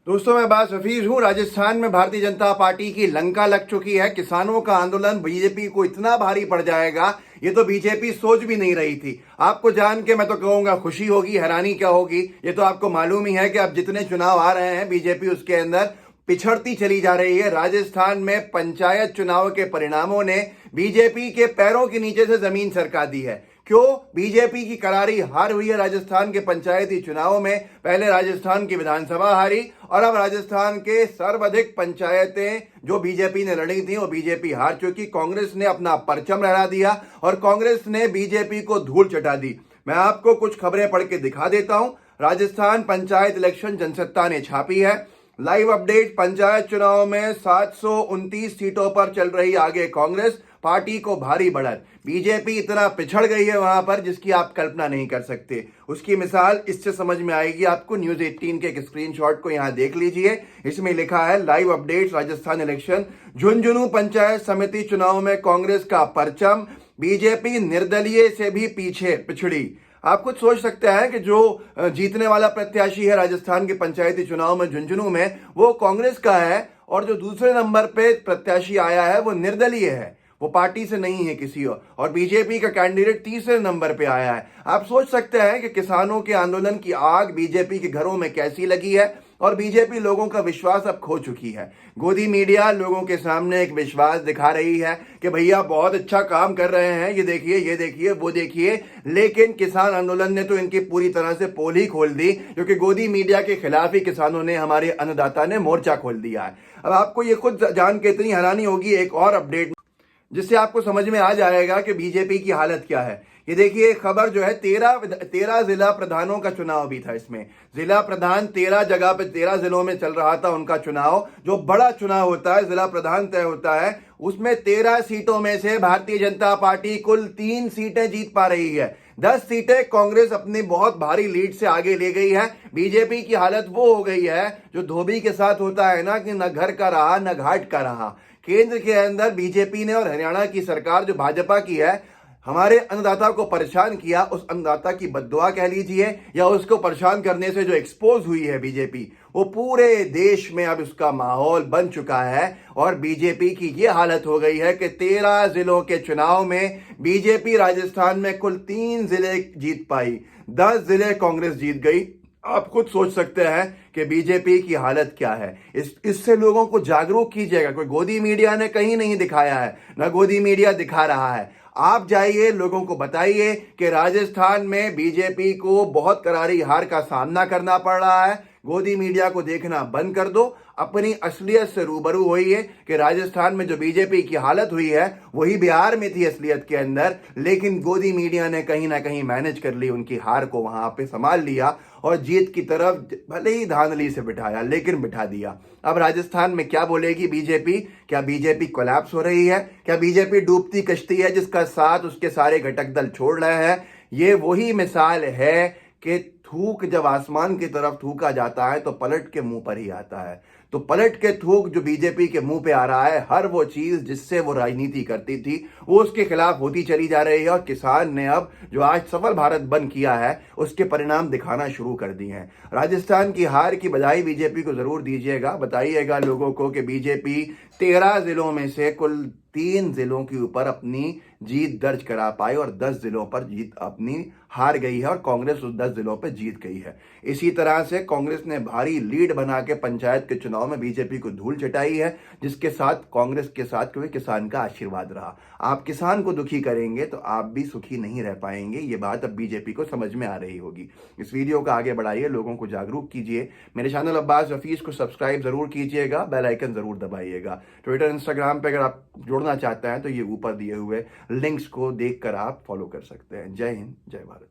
दोस्तों, मैं बास हफीज हूँ। राजस्थान में भारतीय जनता पार्टी की लंका लग चुकी है। किसानों का आंदोलन बीजेपी को इतना भारी पड़ जाएगा, ये तो बीजेपी सोच भी नहीं रही थी। आपको जान के मैं तो कहूंगा खुशी होगी, हैरानी क्या होगी। ये तो आपको मालूम ही है कि अब जितने चुनाव आ रहे हैं बीजेपी उसके अंदर पिछड़ती चली जा रही है। राजस्थान में पंचायत चुनाव के परिणामों ने बीजेपी के पैरों के नीचे से जमीन सरका दी है। क्यों? बीजेपी की करारी हार हुई है राजस्थान के पंचायती चुनावों में। पहले राजस्थान की विधानसभा हारी और अब राजस्थान के सर्वाधिक पंचायतें जो बीजेपी ने लड़ी थी वो बीजेपी हार चुकी। कांग्रेस ने अपना परचम लहरा दिया और कांग्रेस ने बीजेपी को धूल चटा दी। मैं आपको कुछ खबरें पढ़ के दिखा देता हूं। राजस्थान पंचायत इलेक्शन जनसत्ता ने छापी है। Live update. पंचायत चुनाव में 729 सीटों पर चल रही आगे कांग्रेस, पार्टी को भारी बढ़त। बीजेपी इतना पिछड़ गई है वहां पर जिसकी आप कल्पना नहीं कर सकते। उसकी मिसाल इससे समझ में आएगी आपको। न्यूज 18 के एक स्क्रीनशॉट को यहां देख लीजिए। इसमें लिखा है live update Rajasthan election. Jhunjhunu panchayat समिति चुनाव में कांग्रेस का परचम, बीजेपी निर्दलीय से भी पीछे पिछड़ी। आप कुछ सोच सकते हैं कि जो जीतने वाला प्रत्याशी है राजस्थान के पंचायती चुनाव में झुंझुनू में, वो कांग्रेस का है और जो दूसरे नंबर पे प्रत्याशी आया है वो निर्दलीय है, वो पार्टी से नहीं है किसी और बीजेपी का कैंडिडेट तीसरे नंबर पे आया है। आप सोच सकते हैं कि किसानों के आंदोलन की आग बीजेपी के घरों में कैसी लगी है और बीजेपी लोगों का विश्वास अब खो चुकी है। गोदी मीडिया लोगों के सामने एक विश्वास दिखा रही है कि भैया बहुत अच्छा काम कर रहे हैं, ये देखिए वो देखिए, लेकिन किसान आंदोलन ने तो इनकी पूरी तरह से पोल ही खोल दी, क्योंकि गोदी मीडिया के खिलाफ ही किसानों ने, हमारे अन्नदाता ने मोर्चा खोल दिया है। अब आपको ये खुद जान के इतनी हैरानी होगी, एक और अपडेट जिससे आपको समझ में आ जाएगा कि बीजेपी की हालत क्या है। ये देखिए खबर जो है, 13 जिला प्रधानों का चुनाव भी था। इसमें जिला प्रधान 13 जगह पे 13 जिलों में चल रहा था उनका चुनाव। जो बड़ा चुनाव होता है, जिला प्रधान तय होता है, उसमें 13 सीटों में से भारतीय जनता पार्टी कुल 3 सीटें जीत पा रही है। 10 सीटें कांग्रेस अपनी बहुत भारी लीड से आगे ले गई है। बीजेपी की हालत वो हो गई है जो धोबी के साथ होता है ना, कि न घर का रहा न घाट का रहा। केंद्र के अंदर बीजेपी ने और हरियाणा की सरकार जो भाजपा की है, हमारे अन्नदाता को परेशान किया। उस अन्नदाता की बद्दुआ कह लीजिए या उसको परेशान करने से जो एक्सपोज हुई है बीजेपी, वो पूरे देश में अब उसका माहौल बन चुका है। और बीजेपी की ये हालत हो गई है कि 13 जिलों के चुनाव में बीजेपी राजस्थान में कुल 3 जिले जीत पाई, 10 जिले कांग्रेस जीत गई। आप खुद सोच सकते हैं कि बीजेपी की हालत क्या है। इससे लोगों को जागरूक कीजिएगा। कोई गोदी मीडिया ने कहीं नहीं दिखाया है, ना गोदी मीडिया दिखा रहा है। आप जाइए, लोगों को बताइए कि राजस्थान में बीजेपी को बहुत करारी हार का सामना करना पड़ रहा है। गोदी मीडिया को देखना बंद कर दो, अपनी असलियत से रूबरू होइए कि राजस्थान में जो बीजेपी की हालत हुई है वही बिहार में थी असलियत के अंदर, लेकिन गोदी मीडिया ने कहीं ना कहीं मैनेज कर ली, उनकी हार को वहां पे संभाल लिया और जीत की तरफ भले ही धांधली से बिठाया, लेकिन बिठा दिया। अब राजस्थान में क्या बोलेगी बीजेपी? क्या बीजेपी कोलैप्स हो रही है? क्या बीजेपी डूबती कश्ती है जिसका साथ उसके सारे घटक दल छोड़ रहे हैं? ये वही मिसाल है कि थूक जब आसमान की तरफ थूका जाता है तो पलट के मुंह पर ही आता है। तो पलट के थूक जो बीजेपी के मुंह पे आ रहा है, हर वो चीज जिससे वो राजनीति करती थी वो उसके खिलाफ होती चली जा रही है। और किसान ने अब जो आज सफल भारत बंद किया है उसके परिणाम दिखाना शुरू कर दिए हैं। राजस्थान की हार की बधाई बीजेपी को जरूर दीजिएगा, बताइएगा लोगों को कि बीजेपी 13 जिलों में से कुल 3 जिलों के ऊपर अपनी जीत दर्ज करा पाई और 10 जिलों पर जीत अपनी हार गई है और कांग्रेस उस 10 जिलों पर जीत गई है। इसी तरह से कांग्रेस ने भारी लीड बना के पंचायत के चुनाव में बीजेपी को धूल चटाई है, जिसके साथ कांग्रेस के साथ क्योंकि किसान का आशीर्वाद रहा। आप किसान को दुखी करेंगे तो आप भी सुखी नहीं रह पाएंगे। ये बात अब बीजेपी को समझ में आ रही होगी। इस वीडियो को आगे बढ़ाइए, लोगों को जागरूक कीजिए। मेरे चैनल अब्बास हफीज को सब्सक्राइब जरूर कीजिएगा, बेल आइकन जरूर दबाइएगा। ट्विटर इंस्टाग्राम पे अगर आप जुड़ना चाहते हैं तो ये ऊपर दिए हुए लिंक्स को देखकर आप फॉलो कर सकते हैं। जय हिंद, जय भारत।